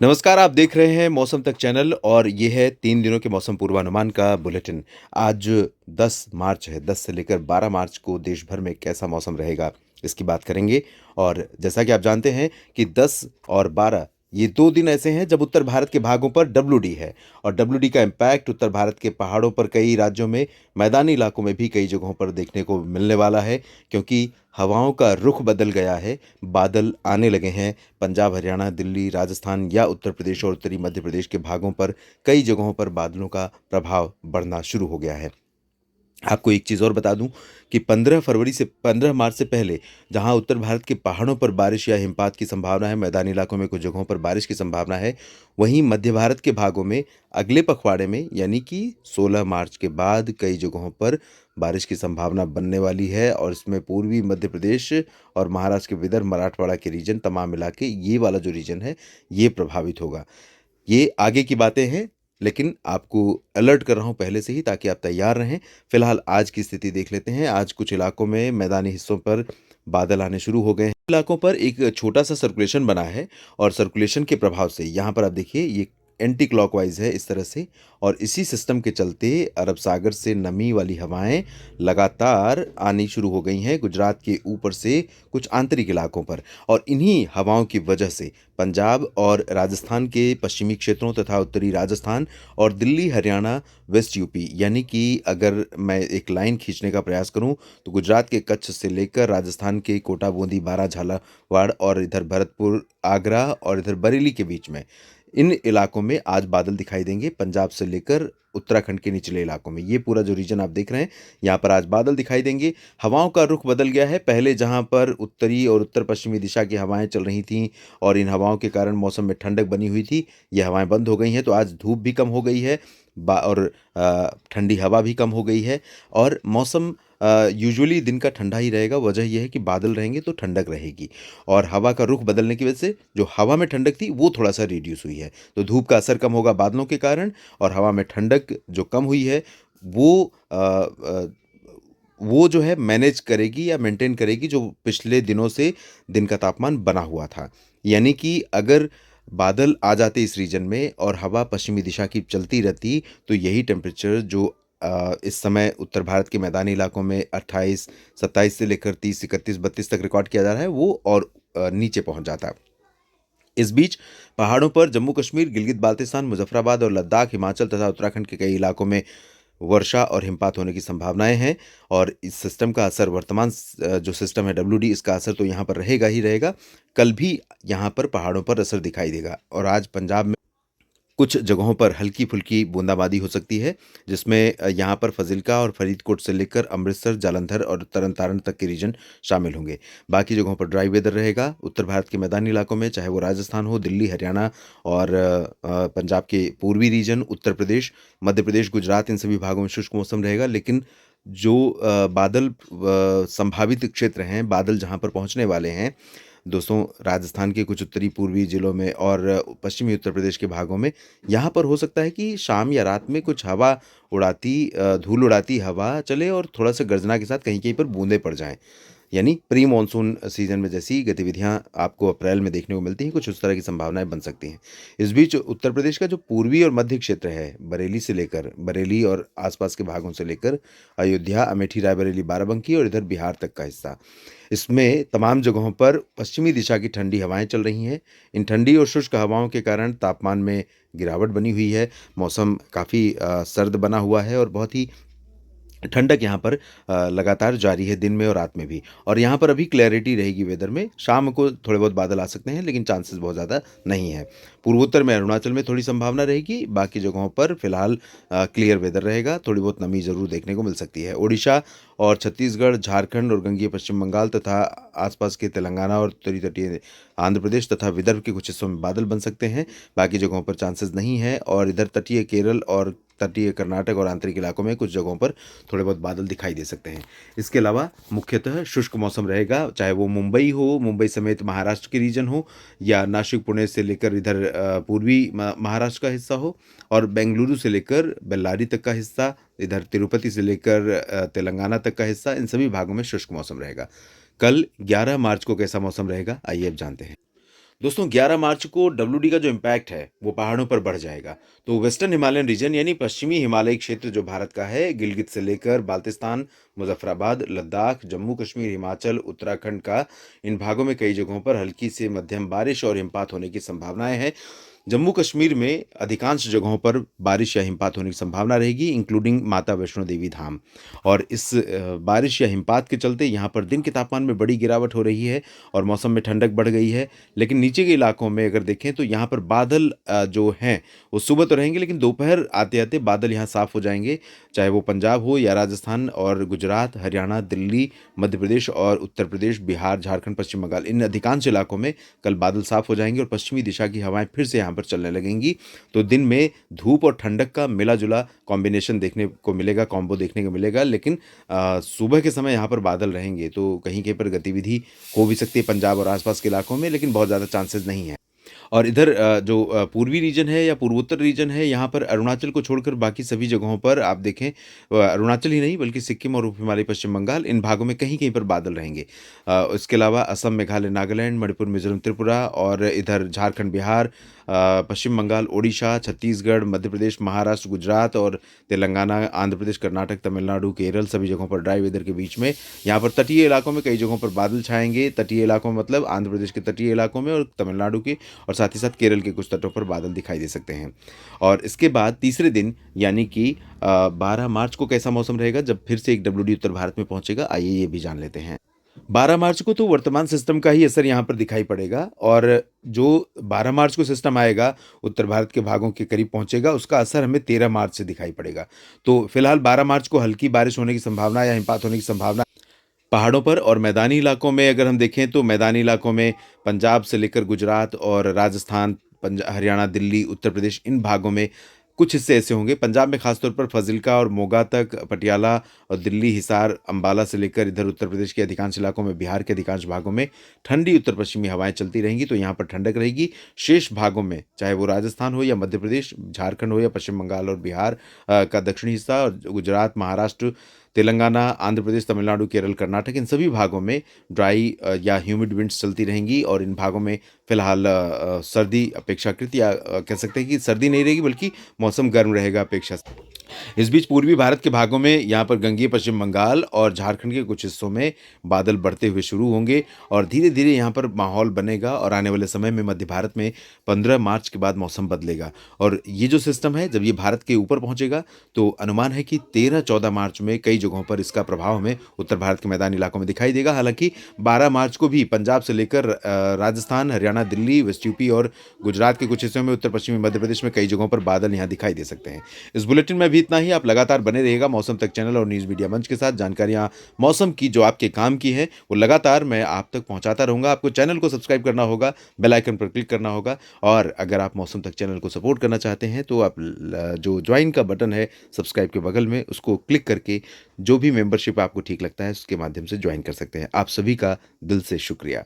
नमस्कार, आप देख रहे हैं मौसम तक चैनल और ये है 3 दिनों के मौसम पूर्वानुमान का बुलेटिन। आज 10 मार्च है, 10 से लेकर 12 मार्च को देश भर में कैसा मौसम रहेगा, इसकी बात करेंगे। और जैसा कि आप जानते हैं कि 10 और 12 ये 2 दिन ऐसे हैं जब उत्तर भारत के भागों पर डब्ल्यूडी है और डब्ल्यूडी का इम्पैक्ट उत्तर भारत के पहाड़ों पर कई राज्यों में, मैदानी इलाकों में भी कई जगहों पर देखने को मिलने वाला है क्योंकि हवाओं का रुख बदल गया है, बादल आने लगे हैं। पंजाब, हरियाणा, दिल्ली, राजस्थान या उत्तर प्रदेश और उत्तरी मध्य प्रदेश के भागों पर कई जगहों पर बादलों का प्रभाव बढ़ना शुरू हो गया है। आपको एक चीज़ और बता दूं कि 15 मार्च से पहले जहां उत्तर भारत के पहाड़ों पर बारिश या हिमपात की संभावना है, मैदानी इलाकों में कुछ जगहों पर बारिश की संभावना है, वहीं मध्य भारत के भागों में अगले पखवाड़े में यानी कि 16 मार्च के बाद कई जगहों पर बारिश की संभावना बनने वाली है और इसमें पूर्वी मध्य प्रदेश और महाराष्ट्र के विदर्भ, मराठवाड़ा के रीजन तमाम मिला के ये वाला जो रीजन है, ये प्रभावित होगा। ये आगे की बातें हैं, लेकिन आपको अलर्ट कर रहा हूँ पहले से ही ताकि आप तैयार रहें। फिलहाल आज की स्थिति देख लेते हैं। आज कुछ इलाकों में मैदानी हिस्सों पर बादल आने शुरू हो गए हैं। इलाकों पर एक छोटा-सा सर्कुलेशन बना है और सर्कुलेशन के प्रभाव से यहाँ पर आप देखिए ये एंटी क्लॉकवाइज़ है इस तरह से और इसी सिस्टम के चलते अरब सागर से नमी वाली हवाएँ लगातार आनी शुरू हो गई हैं गुजरात के ऊपर से कुछ आंतरिक इलाकों पर और इन्हीं हवाओं की वजह से पंजाब और राजस्थान के पश्चिमी क्षेत्रों तथा उत्तरी राजस्थान और दिल्ली, हरियाणा, वेस्ट यूपी यानी कि अगर मैं एक लाइन खींचने का प्रयास करूं तो गुजरात के कच्छ से लेकर राजस्थान के कोटा, बूंदी, बारां, झालावाड़ और इधर भरतपुर, आगरा और इधर बरेली के बीच में इन इलाकों में आज बादल दिखाई देंगे। पंजाब से लेकर उत्तराखंड के निचले इलाकों में ये पूरा जो रीजन आप देख रहे हैं, यहाँ पर आज बादल दिखाई देंगे। हवाओं का रुख बदल गया है। पहले जहाँ पर उत्तरी और उत्तर पश्चिमी दिशा की हवाएं चल रही थीं और इन हवाओं के कारण मौसम में ठंडक बनी हुई थी, ये हवाएं बंद हो गई हैं। तो आज धूप भी कम हो गई है और ठंडी हवा भी कम हो गई है और मौसम यूजुअली दिन का ठंडा ही रहेगा। वजह यह है कि बादल रहेंगे तो ठंडक रहेगी और हवा का रुख बदलने की वजह से जो हवा में ठंडक थी वो थोड़ा सा रिड्यूस हुई है। तो धूप का असर कम होगा बादलों के कारण और हवा में ठंडक जो कम हुई है वो वो जो है मैनेज करेगी या मेंटेन करेगी जो पिछले दिनों से दिन का तापमान बना हुआ था। यानी कि अगर बादल आ जाते इस रीजन में और हवा पश्चिमी दिशा की चलती रहती तो यही टेम्परेचर जो इस समय उत्तर भारत के मैदानी इलाकों में 28, 27 से लेकर 30, 31, 32 तक रिकॉर्ड किया जा रहा है वो और नीचे पहुंच जाता। इस बीच पहाड़ों पर जम्मू कश्मीर, गिलगित बाल्तिस्तान, मुजफ्फराबाद और लद्दाख, हिमाचल तथा उत्तराखंड के कई इलाकों में वर्षा और हिमपात होने की संभावनाएं हैं और इस सिस्टम का असर वर्तमान जो सिस्टम है डब्ल्यूडी इसका असर तो यहाँ पर रहेगा ही रहेगा। कल भी यहाँ पर पहाड़ों पर असर दिखाई देगा और आज पंजाब में कुछ जगहों पर हल्की-फुल्की बूंदाबांदी हो सकती है, जिसमें यहाँ पर फ़ाज़िलका और फ़रीदकोट से लेकर अमृतसर, जालंधर और तरन तारण तक के रीजन शामिल होंगे। बाकी जगहों पर ड्राई वेदर रहेगा। उत्तर भारत के मैदानी इलाकों में चाहे वो राजस्थान हो, दिल्ली, हरियाणा और पंजाब के पूर्वी रीजन, उत्तर प्रदेश, मध्य प्रदेश, गुजरात इन सभी भागों में शुष्क मौसम रहेगा। लेकिन जो बादल संभावित क्षेत्र हैं, बादल जहाँ पर पहुँचने वाले हैं दोस्तों राजस्थान के कुछ उत्तरी पूर्वी जिलों में और पश्चिमी उत्तर प्रदेश के भागों में यहाँ पर हो सकता है कि शाम या रात में कुछ हवा धूल उड़ाती हवा चले और थोड़ा सा गर्जना के साथ कहीं-कहीं पर बूंदें पड़ जाएँ। यानी प्री मानसून सीज़न में जैसी गतिविधियाँ आपको अप्रैल में देखने को मिलती हैं, कुछ उस तरह की संभावनाएँ बन सकती हैं। इस बीच उत्तर प्रदेश का जो पूर्वी और मध्य क्षेत्र है, बरेली और आसपास के भागों से लेकर अयोध्या, अमेठी, रायबरेली, बाराबंकी और इधर बिहार तक का हिस्सा इसमें तमाम जगहों पर पश्चिमी दिशा की ठंडी हवाएं चल रही हैं। इन ठंडी और शुष्क हवाओं के कारण तापमान में गिरावट बनी हुई है। मौसम काफ़ी सर्द बना हुआ है और बहुत ही ठंडक यहाँ पर लगातार जारी है दिन में और रात में भी और यहाँ पर अभी क्लैरिटी रहेगी वेदर में। शाम को थोड़े बहुत बादल आ सकते हैं लेकिन चांसेस बहुत ज़्यादा नहीं है। पूर्वोत्तर में अरुणाचल में थोड़ी संभावना रहेगी, बाकी जगहों पर फिलहाल क्लियर वेदर रहेगा, थोड़ी बहुत नमी ज़रूर देखने को मिल सकती है। ओडिशा और छत्तीसगढ़, झारखंड और गंगीय पश्चिम बंगाल तथा आसपास के तेलंगाना और उत्तरी तटीय आंध्र प्रदेश तथा विदर्भ के कुछ हिस्सों में बादल बन सकते हैं, बाकी जगहों पर चांसेस नहीं है और इधर तटीय केरल और तटीय कर्नाटक और आंतरिक इलाकों में कुछ जगहों पर थोड़े बहुत बादल दिखाई दे सकते हैं। इसके अलावा मुख्यतः शुष्क मौसम रहेगा, चाहे वो मुंबई हो, मुंबई समेत महाराष्ट्र के रीजन हो या नासिक, पुणे से लेकर इधर पूर्वी महाराष्ट्र का हिस्सा हो और बेंगलुरु से लेकर बेल्लारी तक का हिस्सा, इधर तिरुपति से लेकर तेलंगाना तक का हिस्सा, इन सभी भागों में शुष्क मौसम रहेगा। कल 11 मार्च को कैसा मौसम रहेगा, आइए अब जानते हैं। दोस्तों 11 मार्च को डब्ल्यूडी का जो इम्पैक्ट है वो पहाड़ों पर बढ़ जाएगा। तो वेस्टर्न हिमालयन रीजन यानी पश्चिमी हिमालयी क्षेत्र जो भारत का है, गिलगित से लेकर बाल्टिस्तान, मुजफ्फराबाद, लद्दाख, जम्मू कश्मीर, हिमाचल, उत्तराखंड का इन भागों में कई जगहों पर हल्की से मध्यम बारिश और हिमपात होने की संभावनाएं हैं। जम्मू कश्मीर में अधिकांश जगहों पर बारिश या हिमपात होने की संभावना रहेगी, इंक्लूडिंग माता वैष्णो देवी धाम। और इस बारिश या हिमपात के चलते यहाँ पर दिन के तापमान में बड़ी गिरावट हो रही है और मौसम में ठंडक बढ़ गई है। लेकिन नीचे के इलाकों में अगर देखें तो यहाँ पर बादल जो हैं वो सुबह तो रहेंगे, लेकिन दोपहर आते-आते बादल यहाँ साफ हो जाएँगे, चाहे वो पंजाब हो या राजस्थान और गुजरात, हरियाणा, दिल्ली, मध्य प्रदेश और उत्तर प्रदेश, बिहार, झारखंड, पश्चिम बंगाल, इन अधिकांश इलाकों में कल बादल साफ हो जाएँगे और पश्चिमी दिशा की हवाएँ फिर से यहाँ पर चलने लगेंगी। तो दिन में धूप और ठंडक का मिला-जुला कॉम्बिनेशन देखने को मिलेगा, कॉम्बो देखने को मिलेगा, लेकिन सुबह के समय यहाँ पर बादल रहेंगे, तो कहीं-कहीं पर गतिविधि हो भी सकती है पंजाब और आस-पास के इलाकों में, लेकिन बहुत ज़्यादा चांसेस नहीं है। और इधर जो पूर्वी रीजन है या पूर्वोत्तर रीजन है, यहाँ पर अरुणाचल को छोड़कर बाकी सभी जगहों पर आप देखें, अरुणाचल ही नहीं बल्कि सिक्किम और उप हिमालय पश्चिम बंगाल, इन भागों में कहीं-कहीं पर बादल रहेंगे। इसके अलावा असम, मेघालय, नागालैंड, मणिपुर, मिज़ोरम, त्रिपुरा और इधर झारखंड, बिहार, पश्चिम बंगाल, ओडिशा, छत्तीसगढ़, मध्य प्रदेश, महाराष्ट्र, गुजरात और तेलंगाना, आंध्र प्रदेश, कर्नाटक, तमिलनाडु, केरल, सभी जगहों पर ड्राई वेदर के बीच में यहाँ पर तटीय इलाकों में कई जगहों पर बादल छाएँगे। तटीय इलाकों में मतलब आंध्र प्रदेश के तटीय इलाकों में और तमिलनाडु के और साथ ही साथ केरल के कुछ तटों पर बादल दिखाई दे सकते हैं। और इसके बाद तीसरे दिन यानी कि 12 मार्च को कैसा मौसम रहेगा जब फिर से एक डब्ल्यूडी उत्तर भारत में पहुंचेगा, आइए ये भी जान लेते हैं। 12 मार्च को तो वर्तमान सिस्टम का ही असर यहाँ पर दिखाई पड़ेगा और जो 12 मार्च को सिस्टम आएगा, उत्तर भारत के भागों के करीब पहुंचेगा, उसका असर हमें 13 मार्च से दिखाई पड़ेगा। तो फिलहाल 12 मार्च को हल्की बारिश होने की संभावना या हिमपात होने की संभावना पहाड़ों पर और मैदानी इलाकों में अगर हम देखें तो मैदानी इलाकों में पंजाब से लेकर गुजरात और राजस्थान, हरियाणा, दिल्ली, उत्तर प्रदेश, इन भागों में कुछ हिस्से ऐसे होंगे। पंजाब में खासतौर पर फाजिल्का और मोगा तक, पटियाला और दिल्ली, हिसार, अंबाला से लेकर इधर उत्तर प्रदेश के अधिकांश इलाकों में, बिहार के अधिकांश भागों में ठंडी उत्तर पश्चिमी हवाएं चलती रहेंगी, तो यहाँ पर ठंडक रहेगी। शेष भागों में चाहे वो राजस्थान हो या मध्य प्रदेश, झारखंड हो या पश्चिम बंगाल और बिहार का दक्षिणी हिस्सा और गुजरात, महाराष्ट्र, तेलंगाना, आंध्र प्रदेश, तमिलनाडु, केरल, कर्नाटक, इन सभी भागों में ड्राई या ह्यूमिड विंड्स चलती रहेंगी और इन भागों में फिलहाल सर्दी अपेक्षाकृत या कह सकते हैं कि सर्दी नहीं रहेगी बल्कि मौसम गर्म रहेगा अपेक्षा से। इस बीच पूर्वी भारत के भागों में यहाँ पर गंगीय पश्चिम बंगाल और झारखंड के कुछ हिस्सों में बादल बढ़ते हुए शुरू होंगे और धीरे-धीरे यहाँ पर माहौल बनेगा और आने वाले समय में मध्य भारत में 15 मार्च के बाद मौसम बदलेगा। और ये जो सिस्टम है जब ये भारत के ऊपर पहुँचेगा तो अनुमान है कि 13-14 मार्च में कई जगहों पर इसका प्रभाव हमें उत्तर भारत के मैदानी इलाकों में दिखाई देगा। हालाँकि 12 मार्च को भी पंजाब से लेकर राजस्थान, हरियाणा, दिल्ली, वेस्ट यूपी और गुजरात के कुछ हिस्सों में, उत्तर पश्चिमी मध्य प्रदेश में कई जगहों पर बादल यहाँ दिखाई दे सकते हैं। इस बुलेटिन में भी इतना ही। आप लगातार बने रहिएगा मौसम तक चैनल और न्यूज़ मीडिया मंच के साथ। जानकारियाँ मौसम की जो आपके काम की हैं वो लगातार मैं आप तक पहुँचाता रहूँगा। आपको चैनल को सब्सक्राइब करना होगा, बेल आइकन पर क्लिक करना होगा और अगर आप मौसम तक चैनल को सपोर्ट करना चाहते हैं तो आप जो ज्वाइन का बटन है सब्सक्राइब के बगल में, उसको क्लिक करके जो भी मेंबरशिप आपको ठीक लगता है उसके माध्यम से ज्वाइन कर सकते हैं। आप सभी का दिल से शुक्रिया।